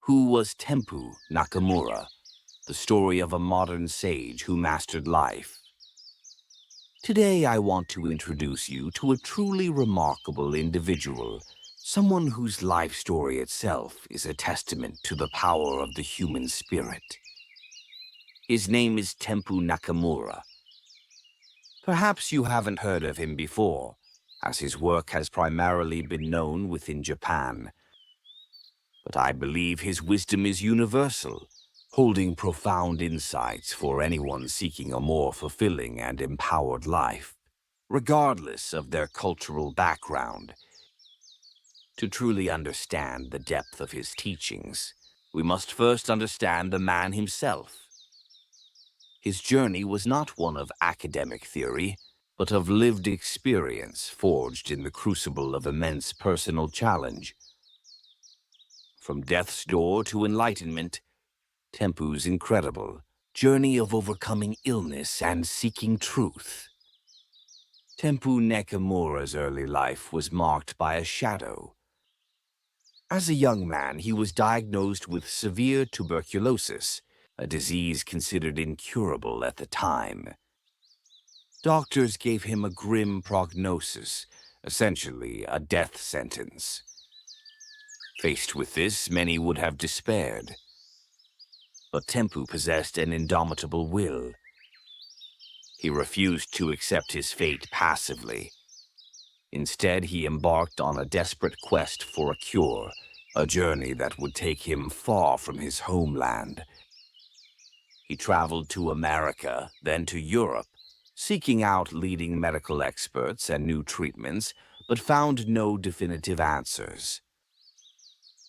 Who was Tempu Nakamura, the story of a modern sage who mastered life? Today I want to introduce you to a truly remarkable individual, someone whose life story itself is a testament to the power of the human spirit. His name is Tempu Nakamura. Perhaps you haven't heard of him before, as his work has primarily been known within Japan. But I believe his wisdom is universal, holding profound insights for anyone seeking a more fulfilling and empowered life, regardless of their cultural background. To truly understand the depth of his teachings, we must first understand the man himself. His journey was not one of academic theory, but of lived experience forged in the crucible of immense personal challenge. From death's door to enlightenment, Tempu's incredible journey of overcoming illness and seeking truth. Tempu Nakamura's early life was marked by a shadow. As a young man, he was diagnosed with severe tuberculosis, a disease considered incurable at the time. Doctors gave him a grim prognosis, essentially a death sentence. Faced with this, many would have despaired. But Tempu possessed an indomitable will. He refused to accept his fate passively. Instead, he embarked on a desperate quest for a cure, a journey that would take him far from his homeland. He traveled to America, then to Europe, seeking out leading medical experts and new treatments, but found no definitive answers.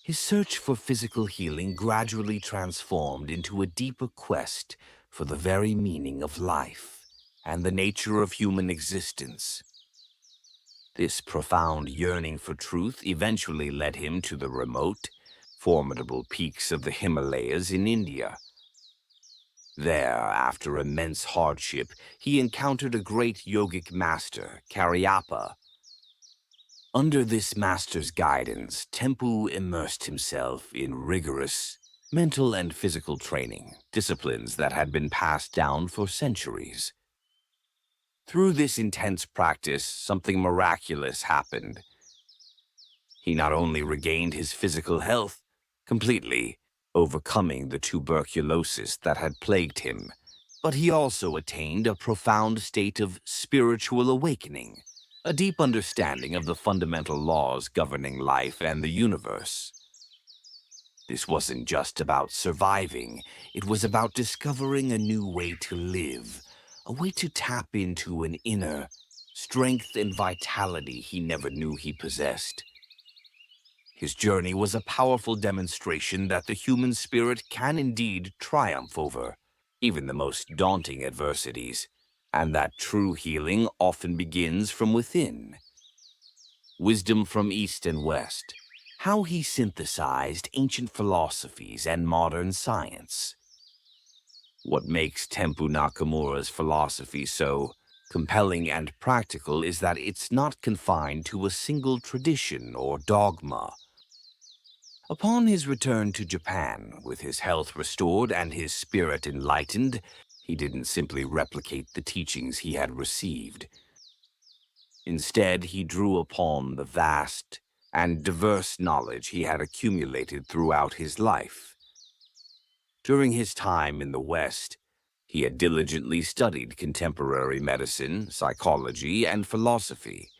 His search for physical healing gradually transformed into a deeper quest for the very meaning of life and the nature of human existence. This profound yearning for truth eventually led him to the remote, formidable peaks of the Himalayas in India. There, after immense hardship, he encountered a great yogic master, Karyapa. Under this master's guidance, Tempu immersed himself in rigorous mental and physical training, disciplines that had been passed down for centuries. Through this intense practice, something miraculous happened. He not only regained his physical health completely, overcoming the tuberculosis that had plagued him, but he also attained a profound state of spiritual awakening, a deep understanding of the fundamental laws governing life and the universe. This wasn't just about surviving, it was about discovering a new way to live, a way to tap into an inner strength and vitality he never knew he possessed. His journey was a powerful demonstration that the human spirit can indeed triumph over even the most daunting adversities, and that true healing often begins from within. Wisdom from East and West. How he synthesized ancient philosophies and modern science. What makes Tempu Nakamura's philosophy so compelling and practical is that it's not confined to a single tradition or dogma. Upon his return to Japan, with his health restored and his spirit enlightened, he didn't simply replicate the teachings he had received. Instead, he drew upon the vast and diverse knowledge he had accumulated throughout his life. During his time in the West, he had diligently studied contemporary medicine, psychology, and philosophy.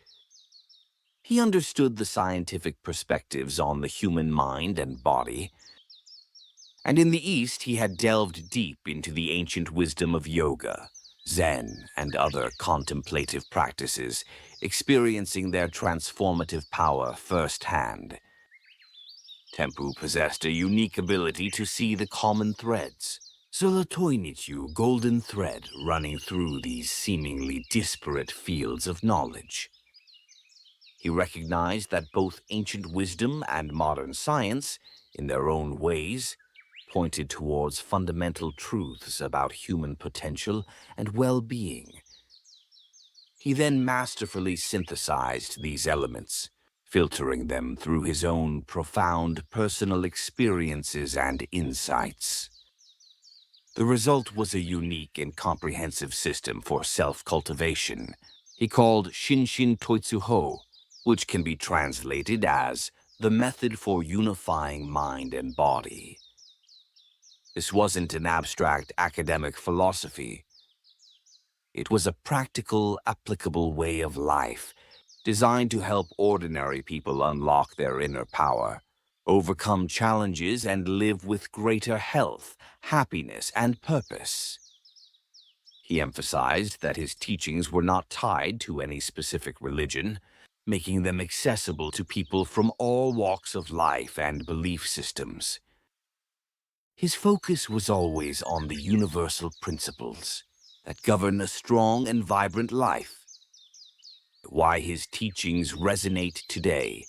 He understood the scientific perspectives on the human mind and body, and in the East he had delved deep into the ancient wisdom of yoga, Zen, and other contemplative practices, experiencing their transformative power firsthand. Tempu possessed a unique ability to see the common threads, Zolotoinichu, golden thread running through these seemingly disparate fields of knowledge. He recognized that both ancient wisdom and modern science, in their own ways, pointed towards fundamental truths about human potential and well-being. He then masterfully synthesized these elements, filtering them through his own profound personal experiences and insights. The result was a unique and comprehensive system for self-cultivation he called Shinshin Toitsuho, which can be translated as the method for unifying mind and body. This wasn't an abstract academic philosophy. It was a practical, applicable way of life designed to help ordinary people unlock their inner power, overcome challenges, and live with greater health, happiness, and purpose. He emphasized that his teachings were not tied to any specific religion, making them accessible to people from all walks of life and belief systems. His focus was always on the universal principles that govern a strong and vibrant life. Why his teachings resonate today: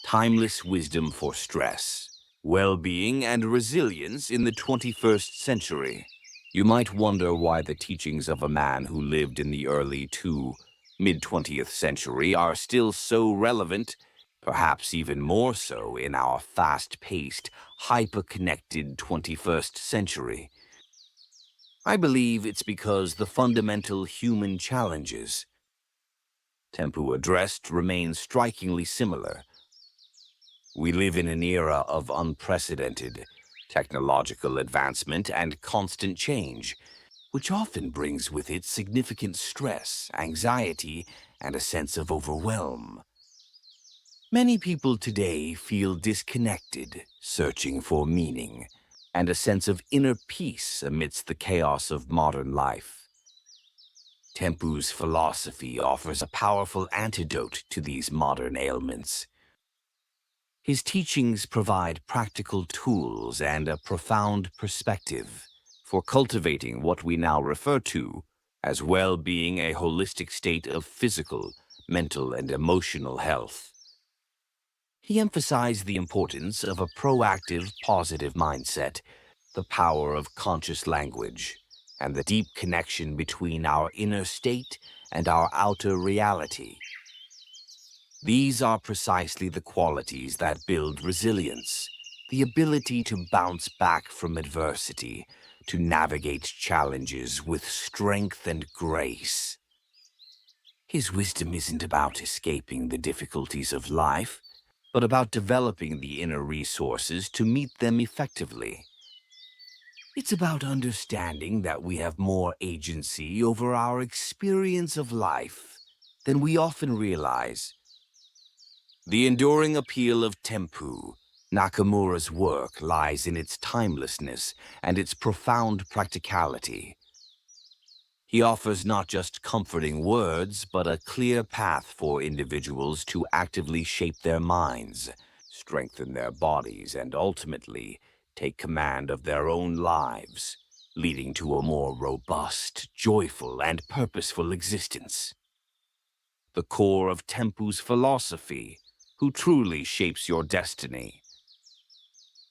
timeless wisdom for stress, well-being, and resilience in the 21st century. You might wonder why the teachings of a man who lived in the early to mid-20th century are still so relevant, perhaps even more so in our fast-paced, hyper-connected 21st century. I believe it's because the fundamental human challenges Tempu addressed remain strikingly similar. We live in an era of unprecedented technological advancement and constant change, which often brings with it significant stress, anxiety, and a sense of overwhelm. Many people today feel disconnected, searching for meaning, and a sense of inner peace amidst the chaos of modern life. Tempu's philosophy offers a powerful antidote to these modern ailments. His teachings provide practical tools and a profound perspective for cultivating what we now refer to as well-being, a holistic state of physical, mental, and emotional health. He emphasized the importance of a proactive, positive mindset, the power of conscious language, and the deep connection between our inner state and our outer reality. These are precisely the qualities that build resilience, the ability to bounce back from adversity, to navigate challenges with strength and grace. His wisdom isn't about escaping the difficulties of life, but about developing the inner resources to meet them effectively. It's about understanding that we have more agency over our experience of life than we often realize. The enduring appeal of Tempu Nakamura's work lies in its timelessness and its profound practicality. He offers not just comforting words, but a clear path for individuals to actively shape their minds, strengthen their bodies, and ultimately take command of their own lives, leading to a more robust, joyful, and purposeful existence. The core of Tempu's philosophy, who truly shapes your destiny.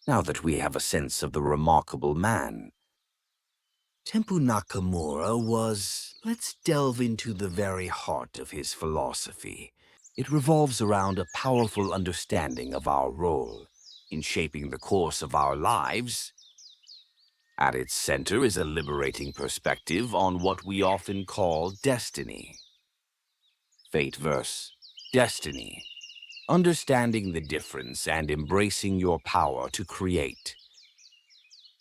Now that we have a sense of the remarkable man, Tempu Nakamura was, let's delve into the very heart of his philosophy. It revolves around a powerful understanding of our role in shaping the course of our lives. At its center is a liberating perspective on what we often call destiny. Fate versus destiny. Understanding the difference and embracing your power to create.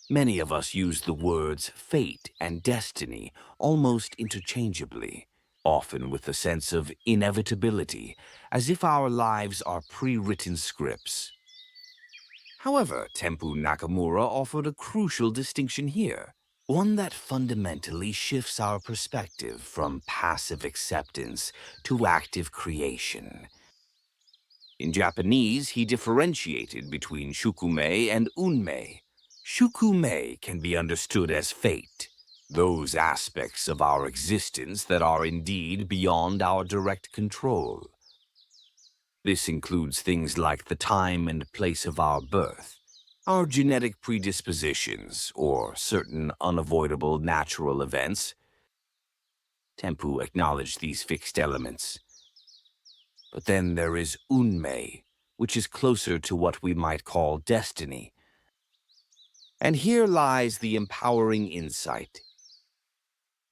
Many of us use the words fate and destiny almost interchangeably, often with a sense of inevitability, as if our lives are pre-written scripts. However, Tempu Nakamura offered a crucial distinction here, one that fundamentally shifts our perspective from passive acceptance to active creation. In Japanese, he differentiated between shukumei and unmei. Shukumei can be understood as fate, those aspects of our existence that are indeed beyond our direct control. This includes things like the time and place of our birth, our genetic predispositions, or certain unavoidable natural events. Tempu acknowledged these fixed elements. But then there is Unmei, which is closer to what we might call destiny. And here lies the empowering insight.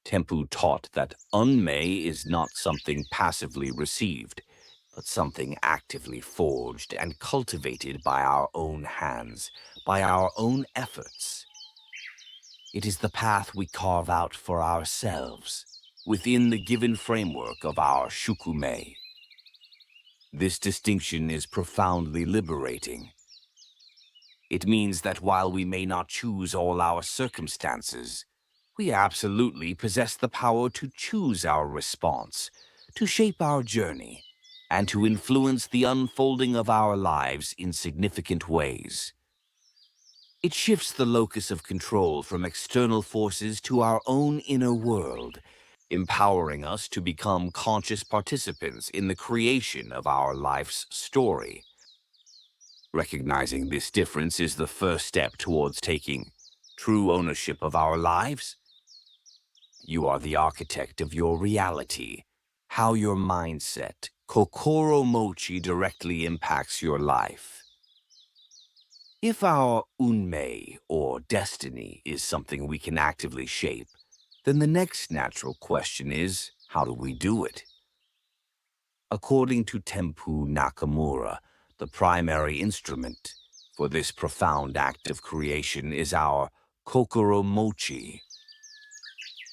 Tempu taught that Unmei is not something passively received, but something actively forged and cultivated by our own hands, by our own efforts. It is the path we carve out for ourselves, within the given framework of our shukumei. This distinction is profoundly liberating. It means that while we may not choose all our circumstances, we absolutely possess the power to choose our response, to shape our journey, and to influence the unfolding of our lives in significant ways. It shifts the locus of control from external forces to our own inner world, empowering us to become conscious participants in the creation of our life's story. Recognizing this difference is the first step towards taking true ownership of our lives. You are the architect of your reality, how your mindset, kokoro mochi, directly impacts your life. If our unmei, or destiny, is something we can actively shape, then the next natural question is, how do we do it? According to Tempu Nakamura, the primary instrument for this profound act of creation is our kokoro mochi.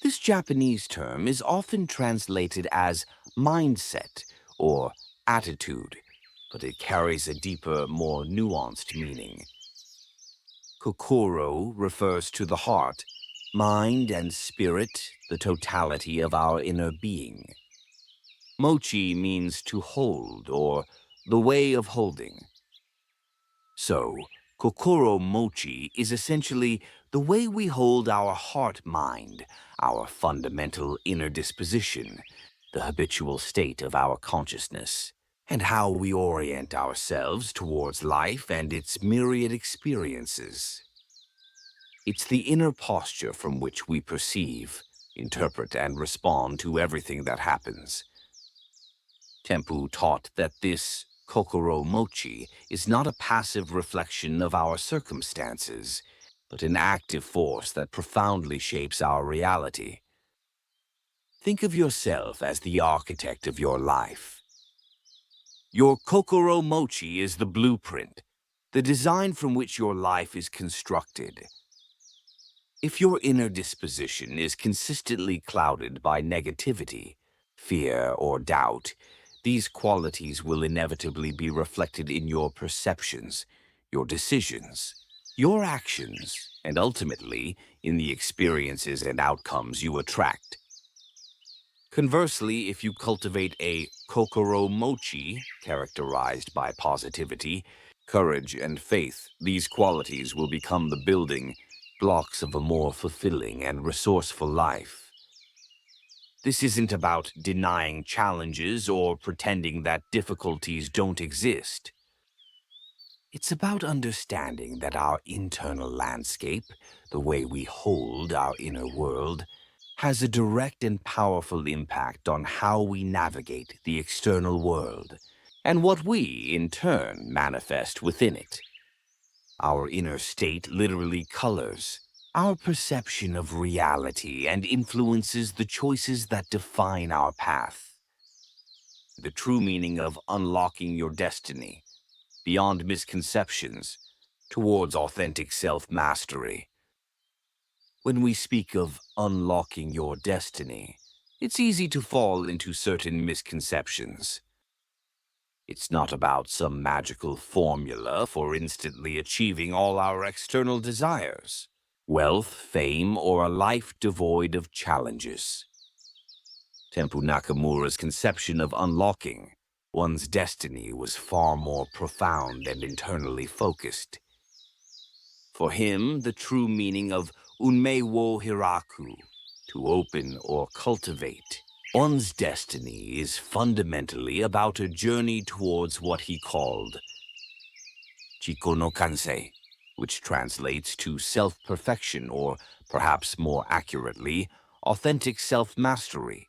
This Japanese term is often translated as mindset or attitude, but it carries a deeper, more nuanced meaning. Kokoro refers to the heart, mind and spirit, the totality of our inner being. Mochi means to hold, or the way of holding. So, kokoro mochi is essentially the way we hold our heart-mind, our fundamental inner disposition, the habitual state of our consciousness, and how we orient ourselves towards life and its myriad experiences. It's the inner posture from which we perceive, interpret, and respond to everything that happens. Tempu taught that this kokoro mochi is not a passive reflection of our circumstances, but an active force that profoundly shapes our reality. Think of yourself as the architect of your life. Your kokoro mochi is the blueprint, the design from which your life is constructed. If your inner disposition is consistently clouded by negativity, fear, or doubt, these qualities will inevitably be reflected in your perceptions, your decisions, your actions, and ultimately in the experiences and outcomes you attract. Conversely, if you cultivate a kokoro mochi characterized by positivity, courage, and faith, these qualities will become the building blocks of a more fulfilling and resourceful life. This isn't about denying challenges or pretending that difficulties don't exist. It's about understanding that our internal landscape, the way we hold our inner world, has a direct and powerful impact on how we navigate the external world and what we, in turn, manifest within it. Our inner state literally colors our perception of reality and influences the choices that define our path. The true meaning of unlocking your destiny, beyond misconceptions, towards authentic self-mastery. When we speak of unlocking your destiny, it's easy to fall into certain misconceptions. It's not about some magical formula for instantly achieving all our external desires, wealth, fame, or a life devoid of challenges. Tempu Nakamura's conception of unlocking one's destiny was far more profound and internally focused. For him, the true meaning of unmei wo hiraku, to open or cultivate, one's destiny is fundamentally about a journey towards what he called Chiko no Kansei, which translates to self-perfection, or perhaps more accurately, authentic self-mastery.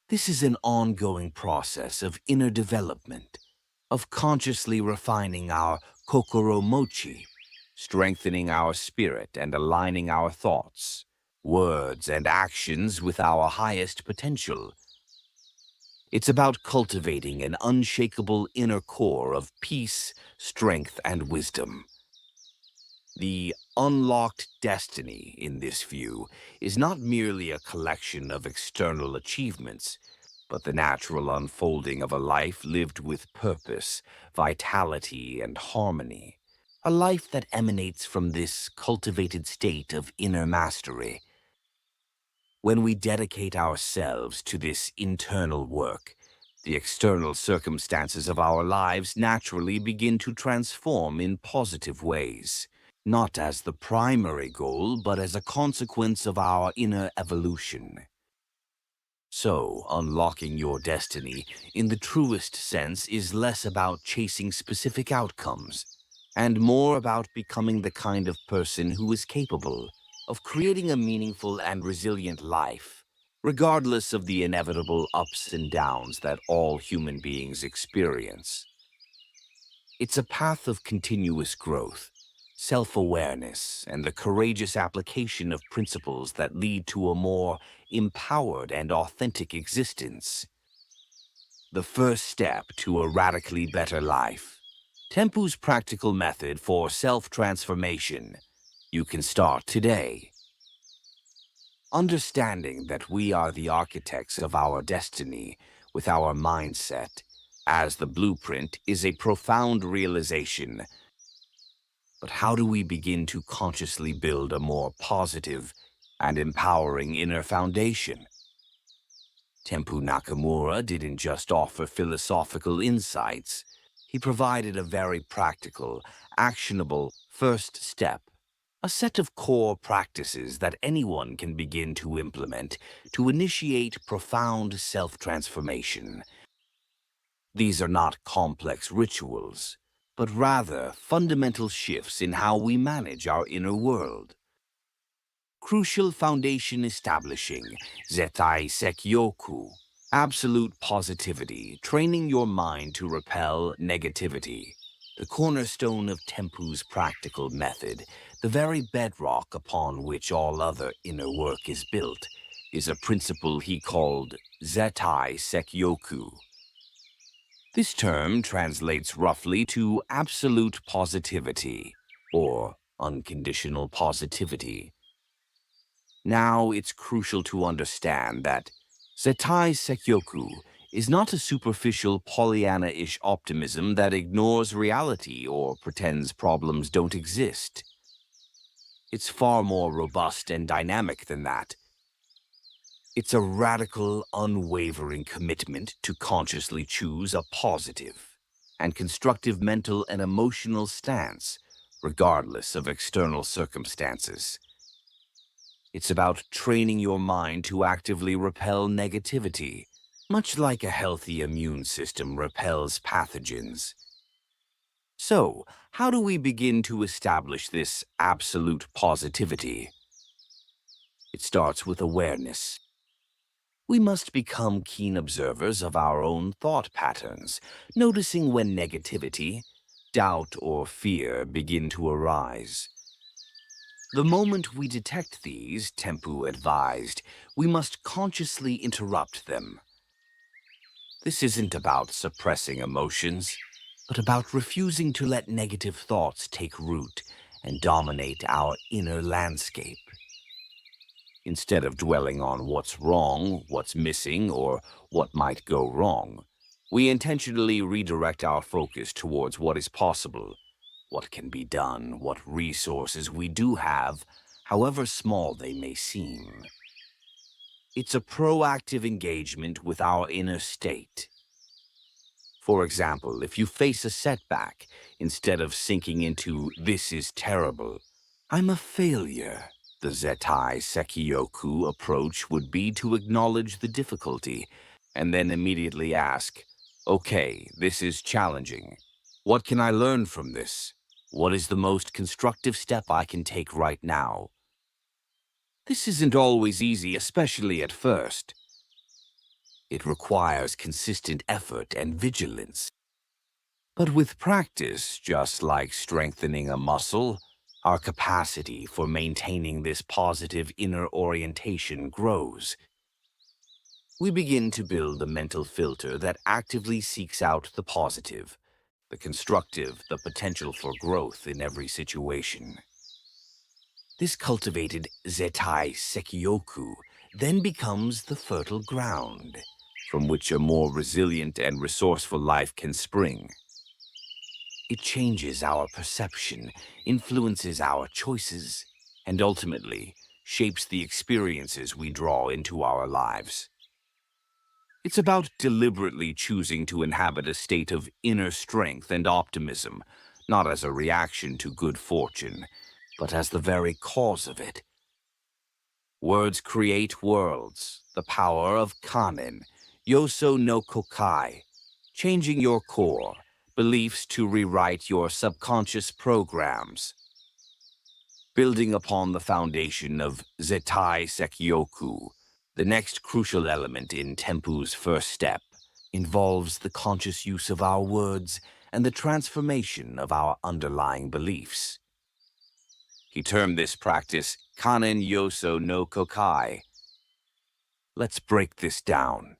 This is an ongoing process of inner development, of consciously refining our kokoro mochi, strengthening our spirit and aligning our thoughts, words, and actions with our highest potential. It's about cultivating an unshakable inner core of peace, strength, and wisdom. The unlocked destiny in this view is not merely a collection of external achievements, but the natural unfolding of a life lived with purpose, vitality, and harmony. A life that emanates from this cultivated state of inner mastery. When we dedicate ourselves to this internal work, the external circumstances of our lives naturally begin to transform in positive ways, not as the primary goal, but as a consequence of our inner evolution. So, unlocking your destiny, in the truest sense, is less about chasing specific outcomes, and more about becoming the kind of person who is capable of creating a meaningful and resilient life, regardless of the inevitable ups and downs that all human beings experience. It's a path of continuous growth, self-awareness, and the courageous application of principles that lead to a more empowered and authentic existence. The first step to a radically better life. Tempu's practical method for self-transformation. You can start today. Understanding that we are the architects of our destiny with our mindset as the blueprint is a profound realization. But how do we begin to consciously build a more positive and empowering inner foundation? Tempu Nakamura didn't just offer philosophical insights. He provided a very practical, actionable first step, a set of core practices that anyone can begin to implement to initiate profound self-transformation. These are not complex rituals, but rather fundamental shifts in how we manage our inner world. Crucial foundation establishing, Zettai Sekyoku, absolute positivity, training your mind to repel negativity. The cornerstone of Tempu's practical method, the very bedrock upon which all other inner work is built, is a principle he called Zettai Sekyoku. This term translates roughly to absolute positivity, or unconditional positivity. Now, it's crucial to understand that Zettai Sekyoku is not a superficial Pollyanna-ish optimism that ignores reality or pretends problems don't exist. It's far more robust and dynamic than that. It's a radical, unwavering commitment to consciously choose a positive and constructive mental and emotional stance, regardless of external circumstances. It's about training your mind to actively repel negativity, much like a healthy immune system repels pathogens. So, how do we begin to establish this absolute positivity? It starts with awareness. We must become keen observers of our own thought patterns, noticing when negativity, doubt, or fear begin to arise. The moment we detect these, Tempu advised, we must consciously interrupt them. This isn't about suppressing emotions, but about refusing to let negative thoughts take root and dominate our inner landscape. Instead of dwelling on what's wrong, what's missing, or what might go wrong, we intentionally redirect our focus towards what is possible, what can be done, what resources we do have, however small they may seem. It's a proactive engagement with our inner state. For example, if you face a setback, instead of sinking into, "This is terrible, I'm a failure," the Zettai Sekioku approach would be to acknowledge the difficulty and then immediately ask, "Okay, this is challenging. What can I learn from this? What is the most constructive step I can take right now?" This isn't always easy, especially at first. It requires consistent effort and vigilance. But with practice, just like strengthening a muscle, our capacity for maintaining this positive inner orientation grows. We begin to build a mental filter that actively seeks out the positive, the constructive, the potential for growth in every situation. This cultivated Zettai Sekioku then becomes the fertile ground from which a more resilient and resourceful life can spring. It changes our perception, influences our choices, and ultimately shapes the experiences we draw into our lives. It's about deliberately choosing to inhabit a state of inner strength and optimism, not as a reaction to good fortune, but as the very cause of it. Words create worlds, the power of Kanen, Yoso no Kokai, changing your core, beliefs to rewrite your subconscious programs. Building upon the foundation of Zettai Sekioku, the next crucial element in Tempu's first step involves the conscious use of our words and the transformation of our underlying beliefs. He termed this practice Kanen Yoso no Kokai. Let's break this down.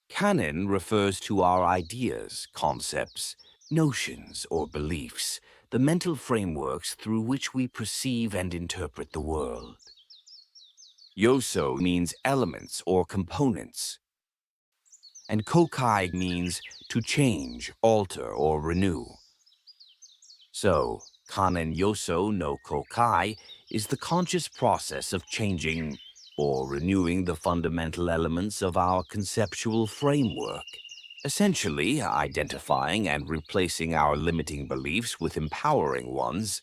Kanen refers to our ideas, concepts, notions, or beliefs, the mental frameworks through which we perceive and interpret the world. Yoso means elements or components, and Kokai means to change, alter, or renew. So, Kanen Yoso no Kokai is the conscious process of changing or renewing the fundamental elements of our conceptual framework, essentially identifying and replacing our limiting beliefs with empowering ones.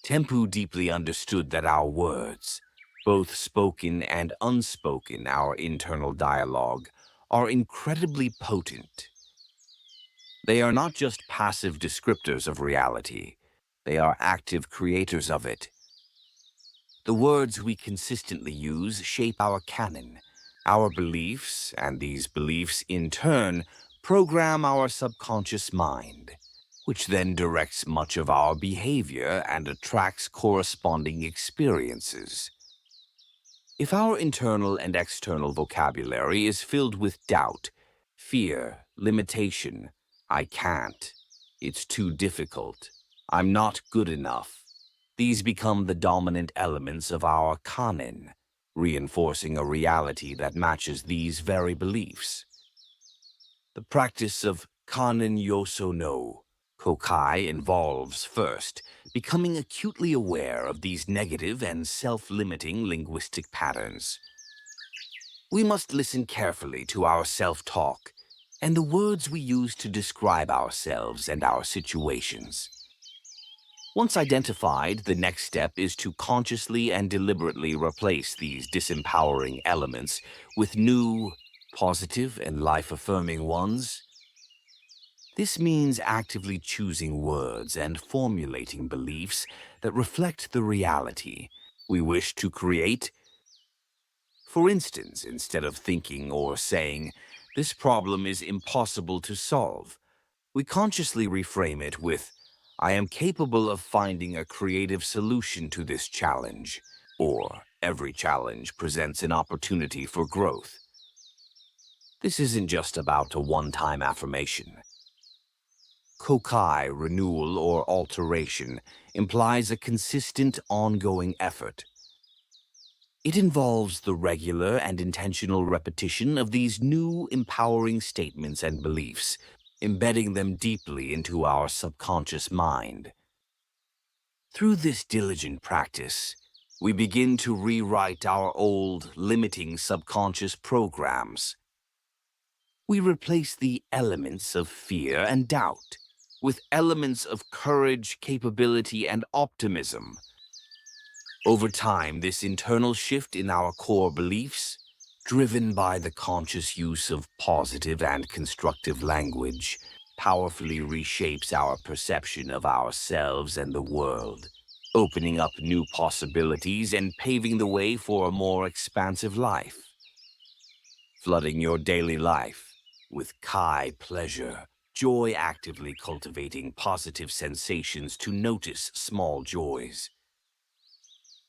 Tempu deeply understood that our words, both spoken and unspoken, our internal dialogue, are incredibly potent. They are not just passive descriptors of reality, they are active creators of it. The words we consistently use shape our canon, our beliefs, and these beliefs, in turn, program our subconscious mind, which then directs much of our behavior and attracts corresponding experiences. If our internal and external vocabulary is filled with doubt, fear, limitation, I can't, it's too difficult, I'm not good enough, these become the dominant elements of our kanen, reinforcing a reality that matches these very beliefs. The practice of kanen yoso no Kokai involves, first, becoming acutely aware of these negative and self-limiting linguistic patterns. We must listen carefully to our self-talk and the words we use to describe ourselves and our situations. Once identified, the next step is to consciously and deliberately replace these disempowering elements with new, positive, and life-affirming ones. This means actively choosing words and formulating beliefs that reflect the reality we wish to create. For instance, instead of thinking or saying, "This problem is impossible to solve," we consciously reframe it with, "I am capable of finding a creative solution to this challenge," or "Every challenge presents an opportunity for growth." This isn't just about a one-time affirmation. Kokai, renewal, or alteration implies a consistent, ongoing effort. It involves the regular and intentional repetition of these new, empowering statements and beliefs, embedding them deeply into our subconscious mind. Through this diligent practice, we begin to rewrite our old, limiting subconscious programs. We replace the elements of fear and doubt with elements of courage, capability, and optimism. Over time, this internal shift in our core beliefs, driven by the conscious use of positive and constructive language, powerfully reshapes our perception of ourselves and the world, opening up new possibilities and paving the way for a more expansive life. flooding your daily life with Kai pleasure, joy actively cultivating positive sensations to notice small joys.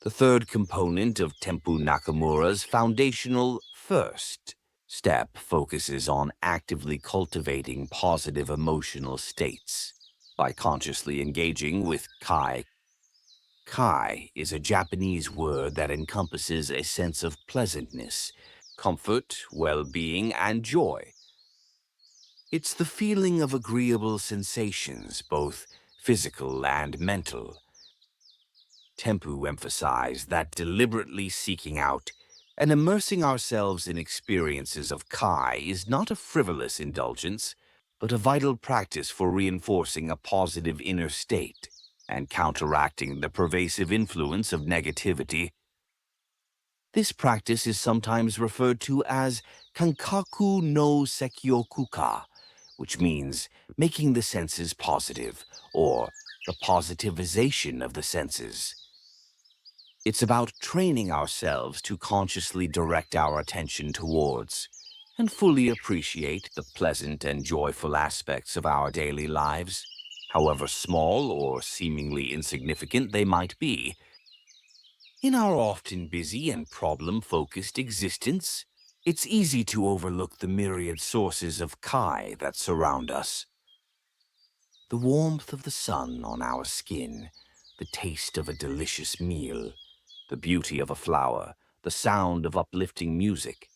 The third component of Tempu Nakamura's foundational first step focuses on actively cultivating positive emotional states by consciously engaging with Kai. Kai is a Japanese word that encompasses a sense of pleasantness, comfort, well-being, and joy. It's the feeling of agreeable sensations, both physical and mental. Tempu emphasized that deliberately seeking out and immersing ourselves in experiences of Kai is not a frivolous indulgence, but a vital practice for reinforcing a positive inner state and counteracting the pervasive influence of negativity. This practice is sometimes referred to as Kankaku no Sekyokuka, which means making the senses positive, or the positivization of the senses. It's about training ourselves to consciously direct our attention towards and fully appreciate the pleasant and joyful aspects of our daily lives, however small or seemingly insignificant they might be. In our often busy and problem-focused existence, it's easy to overlook the myriad sources of Kai that surround us. The warmth of the sun on our skin, the taste of a delicious meal, the beauty of a flower, the sound of uplifting music,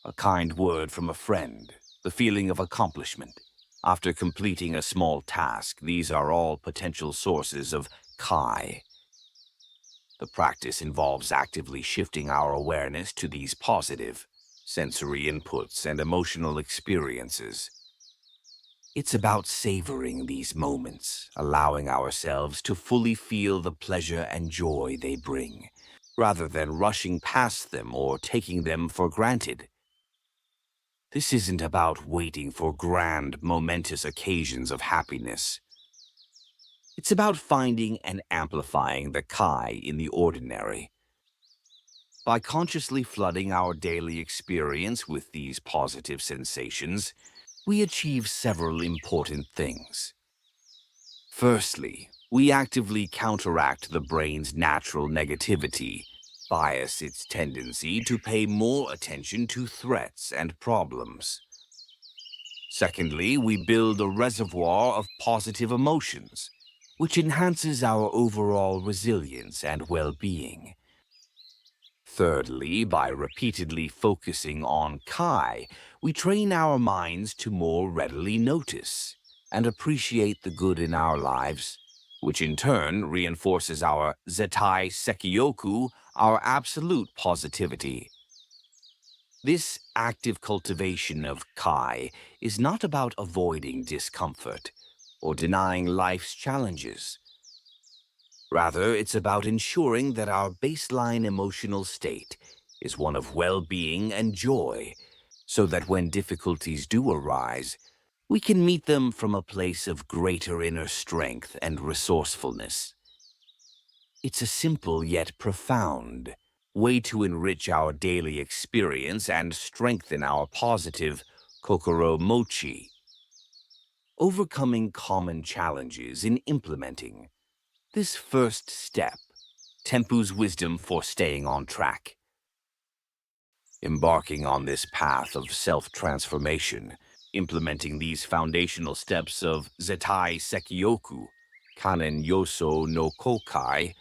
a kind word from a friend, the feeling of accomplishment. After completing a small task, these are all potential sources of Kai. The practice involves actively shifting our awareness to these positive sensory inputs and emotional experiences. It's about savoring these moments, allowing ourselves to fully feel the pleasure and joy they bring, rather than rushing past them or taking them for granted. This isn't about waiting for grand, momentous occasions of happiness. It's about finding and amplifying the Kai in the ordinary. By consciously flooding our daily experience with these positive sensations, we achieve several important things. Firstly, we actively counteract the brain's natural negativity, bias its tendency to pay more attention to threats and problems. Secondly, we build a reservoir of positive emotions, which enhances our overall resilience and well-being. Thirdly, by repeatedly focusing on Kai, we train our minds to more readily notice and appreciate the good in our lives, which in turn reinforces our Zettai Sekioku, our absolute positivity. This active cultivation of Kai is not about avoiding discomfort or denying life's challenges. Rather, it's about ensuring that our baseline emotional state is one of well-being and joy, so that when difficulties do arise, we can meet them from a place of greater inner strength and resourcefulness. It's a simple yet profound way to enrich our daily experience and strengthen our positive kokoro mochi. Overcoming common challenges in implementing this first step, Tempu's wisdom for staying on track. Embarking on this path of self-transformation, implementing these foundational steps of Zettai Sekioku, Kanen Yoso no Kokai,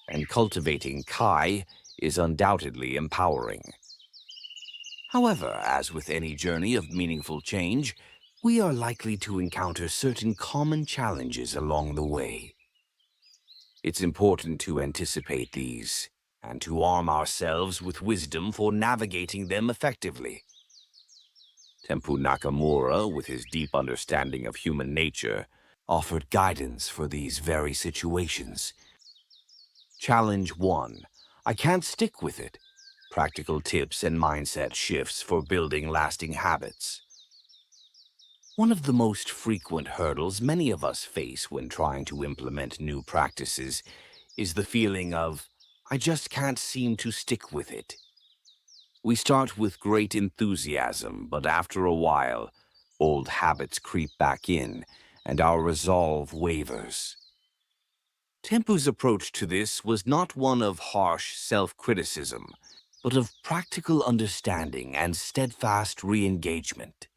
and cultivating Kai is undoubtedly empowering. However, as with any journey of meaningful change, we are likely to encounter certain common challenges along the way. It's important to anticipate these and to arm ourselves with wisdom for navigating them effectively. Tempu Nakamura, with his deep understanding of human nature, offered guidance for these very situations. Challenge 1. I can't stick with it. Practical tips and mindset shifts for building lasting habits. One of the most frequent hurdles many of us face when trying to implement new practices is the feeling of, I just can't seem to stick with it. We start with great enthusiasm, but after a while, old habits creep back in, and our resolve wavers. Tempu's approach to this was not one of harsh self-criticism, but of practical understanding and steadfast re-engagement.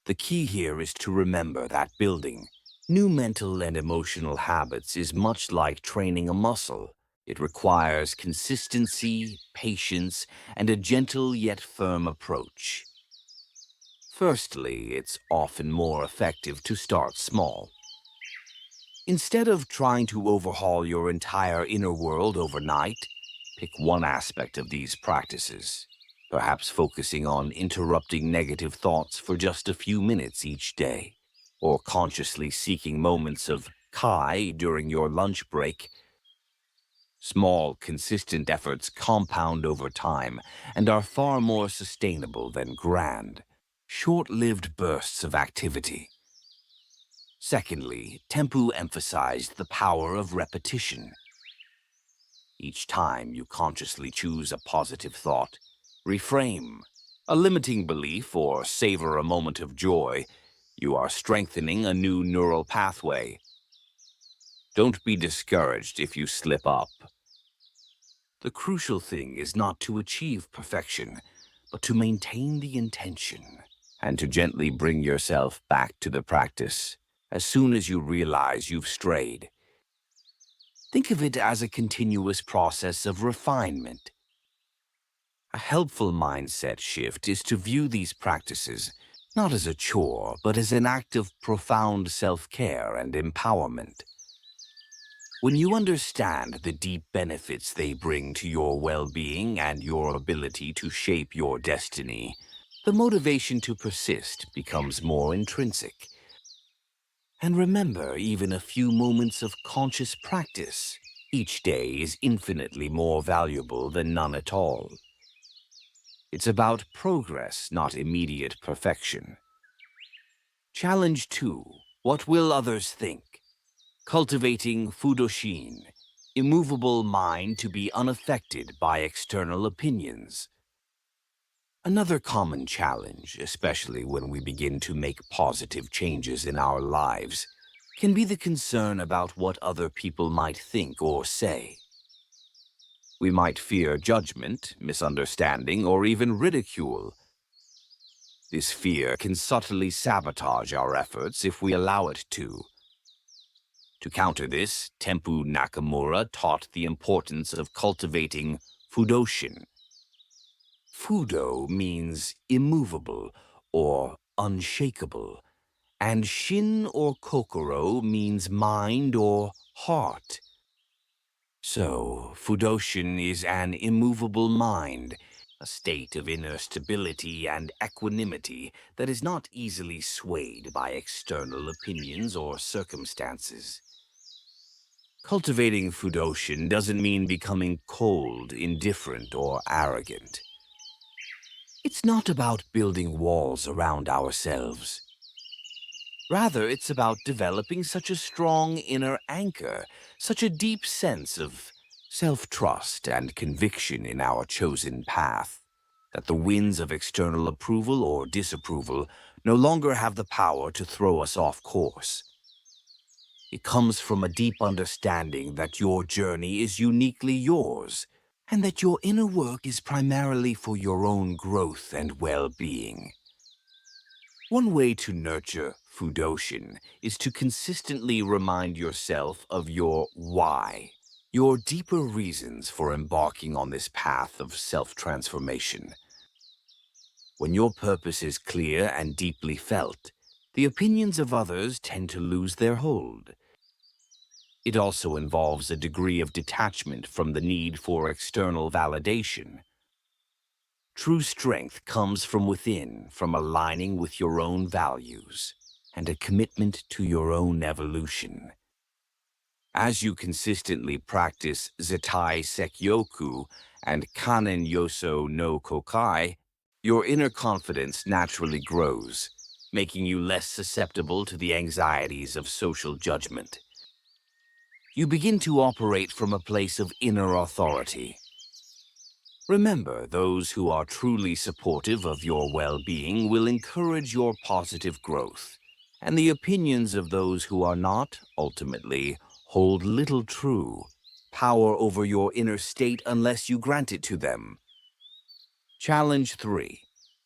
The key here is to remember that building new mental and emotional habits is much like training a muscle. It requires consistency, patience, and a gentle yet firm approach. Firstly, it's often more effective to start small. Instead of trying to overhaul your entire inner world overnight, pick one aspect of these practices, perhaps focusing on interrupting negative thoughts for just a few minutes each day, or consciously seeking moments of kai during your lunch break. Small, consistent efforts compound over time and are far more sustainable than grand, short-lived bursts of activity. Secondly, Tempu emphasized the power of repetition. Each time you consciously choose a positive thought, reframe a limiting belief, or savor a moment of joy, you are strengthening a new neural pathway. Don't be discouraged if you slip up. The crucial thing is not to achieve perfection, but to maintain the intention and to gently bring yourself back to the practice as soon as you realize you've strayed. Think of it as a continuous process of refinement. A helpful mindset shift is to view these practices not as a chore, but as an act of profound self-care and empowerment. When you understand the deep benefits they bring to your well-being and your ability to shape your destiny, the motivation to persist becomes more intrinsic. And remember, even a few moments of conscious practice each day is infinitely more valuable than none at all. It's about progress, not immediate perfection. Challenge 2. What will others think? Cultivating Fudoshin, immovable mind to be unaffected by external opinions. Another common challenge, especially when we begin to make positive changes in our lives, can be the concern about what other people might think or say. We might fear judgment, misunderstanding, or even ridicule. This fear can subtly sabotage our efforts if we allow it to. To counter this, Tempu Nakamura taught the importance of cultivating Fudoshin. Fudo means immovable or unshakable, and Shin or Kokoro means mind or heart. So, Fudoshin is an immovable mind, a state of inner stability and equanimity that is not easily swayed by external opinions or circumstances. Cultivating Fudoshin doesn't mean becoming cold, indifferent, or arrogant. It's not about building walls around ourselves. Rather, it's about developing such a strong inner anchor, such a deep sense of self-trust and conviction in our chosen path, that the winds of external approval or disapproval no longer have the power to throw us off course. It comes from a deep understanding that your journey is uniquely yours, and that your inner work is primarily for your own growth and well-being. One way to nurture Fudoshin is to consistently remind yourself of your why, your deeper reasons for embarking on this path of self-transformation. When your purpose is clear and deeply felt, the opinions of others tend to lose their hold. It also involves a degree of detachment from the need for external validation. True strength comes from within, from aligning with your own values, and a commitment to your own evolution. As you consistently practice Zettai Sekyoku and Kanen Yoso no Kokai, your inner confidence naturally grows, making you less susceptible to the anxieties of social judgment. You begin to operate from a place of inner authority. Remember, those who are truly supportive of your well-being will encourage your positive growth, and the opinions of those who are not, ultimately, hold little true power over your inner state unless you grant it to them. Challenge 3.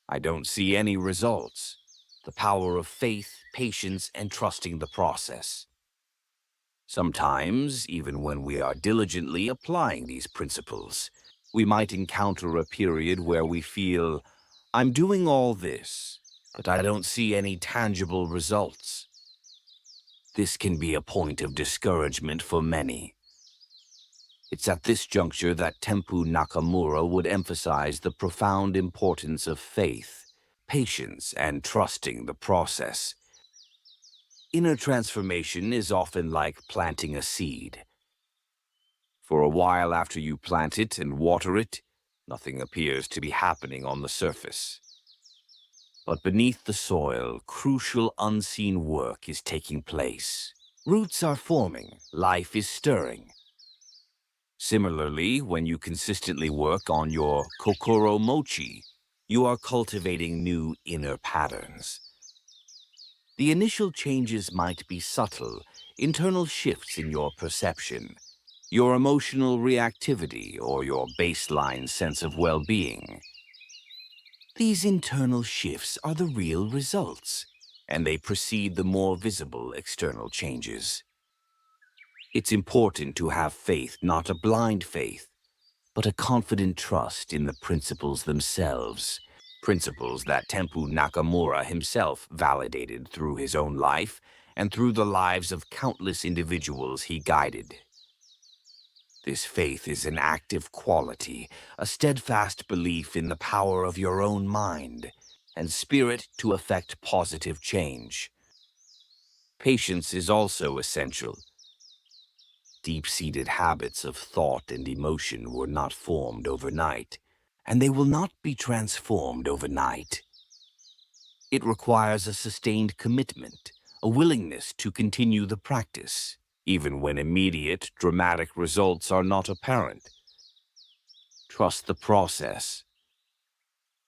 I don't see any results. The power of faith, patience, and trusting the process. Sometimes, even when we are diligently applying these principles, we might encounter a period where we feel, I'm doing all this, but I don't see any tangible results. This can be a point of discouragement for many. It's at this juncture that Tempu Nakamura would emphasize the profound importance of faith, patience, and trusting the process. Inner transformation is often like planting a seed. For a while after you plant it and water it, nothing appears to be happening on the surface. But beneath the soil, crucial unseen work is taking place. Roots are forming, life is stirring. Similarly, when you consistently work on your kokoro mochi, you are cultivating new inner patterns. The initial changes might be subtle, internal shifts in your perception, your emotional reactivity, or your baseline sense of well-being. These internal shifts are the real results, and they precede the more visible external changes. It's important to have faith, not a blind faith, but a confident trust in the principles themselves, principles that Tempu Nakamura himself validated through his own life and through the lives of countless individuals he guided. This faith is an active quality, a steadfast belief in the power of your own mind and spirit to effect positive change. Patience is also essential. Deep-seated habits of thought and emotion were not formed overnight, and they will not be transformed overnight. It requires a sustained commitment, a willingness to continue the practice, even when immediate, dramatic results are not apparent. Trust the process.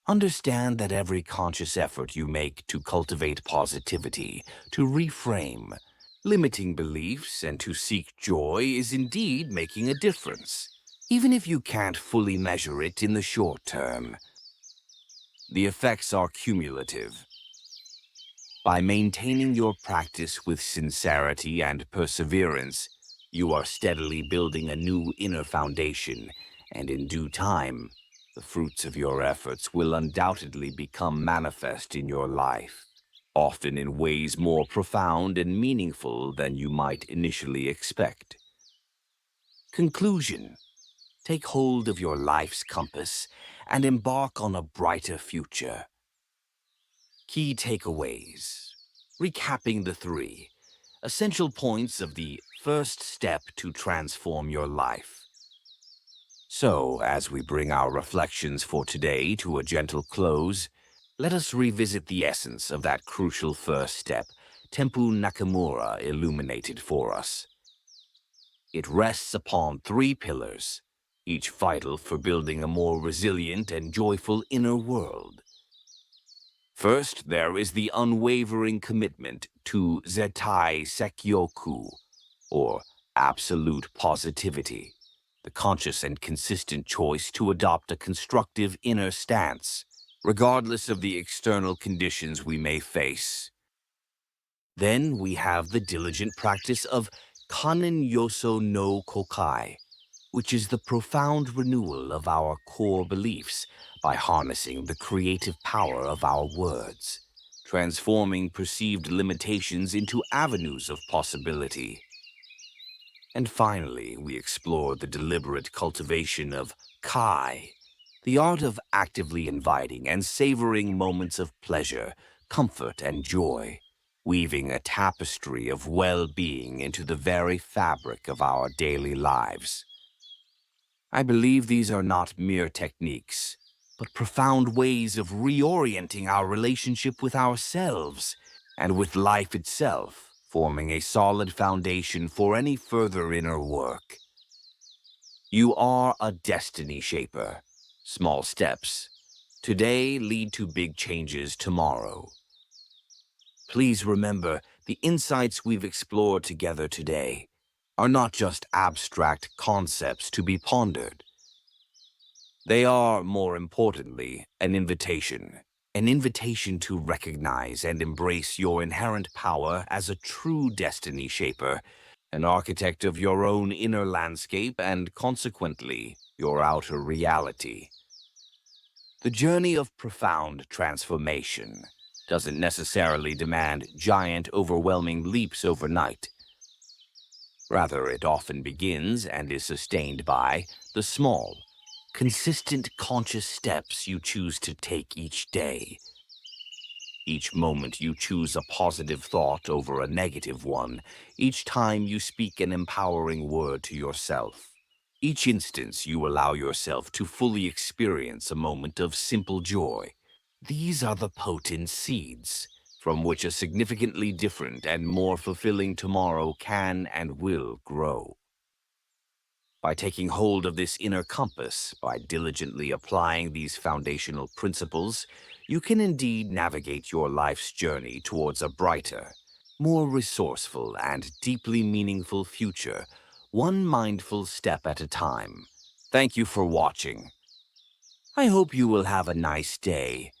Understand that every conscious effort you make to cultivate positivity, to reframe limiting beliefs, and to seek joy is indeed making a difference, even if you can't fully measure it in the short term. The effects are cumulative. By maintaining your practice with sincerity and perseverance, you are steadily building a new inner foundation, and in due time, the fruits of your efforts will undoubtedly become manifest in your life, often in ways more profound and meaningful than you might initially expect. Conclusion: take hold of your life's compass and embark on a brighter future. Key takeaways. Recapping the 3 essential points of the first step to transform your life. So, as we bring our reflections for today to a gentle close, let us revisit the essence of that crucial first step Tempu Nakamura illuminated for us. It rests upon 3 pillars, each vital for building a more resilient and joyful inner world. First, there is the unwavering commitment to Zettai Sekyoku, or absolute positivity, the conscious and consistent choice to adopt a constructive inner stance, regardless of the external conditions we may face. Then we have the diligent practice of Kanen Yoso no Kokai, which is the profound renewal of our core beliefs by harnessing the creative power of our words, transforming perceived limitations into avenues of possibility. And finally, we explore the deliberate cultivation of Kai, the art of actively inviting and savoring moments of pleasure, comfort, and joy, weaving a tapestry of well-being into the very fabric of our daily lives. I believe these are not mere techniques, but profound ways of reorienting our relationship with ourselves and with life itself, forming a solid foundation for any further inner work. You are a destiny shaper, Small steps today lead to big changes tomorrow. Please remember, the insights we've explored together today are not just abstract concepts to be pondered. They are, more importantly, an invitation to recognize and embrace your inherent power as a true destiny shaper, an architect of your own inner landscape and, consequently, your outer reality. The journey of profound transformation doesn't necessarily demand giant, overwhelming leaps overnight. Rather, it often begins and is sustained by the small, consistent conscious steps you choose to take each day. Each moment you choose a positive thought over a negative one, each time you speak an empowering word to yourself. Each instance you allow yourself to fully experience a moment of simple joy. These are the potent seeds from which a significantly different and more fulfilling tomorrow can and will grow. By taking hold of this inner compass, by diligently applying these foundational principles, you can indeed navigate your life's journey towards a brighter, more resourceful and deeply meaningful future, one mindful step at a time. Thank you for watching. I hope you will have a nice day.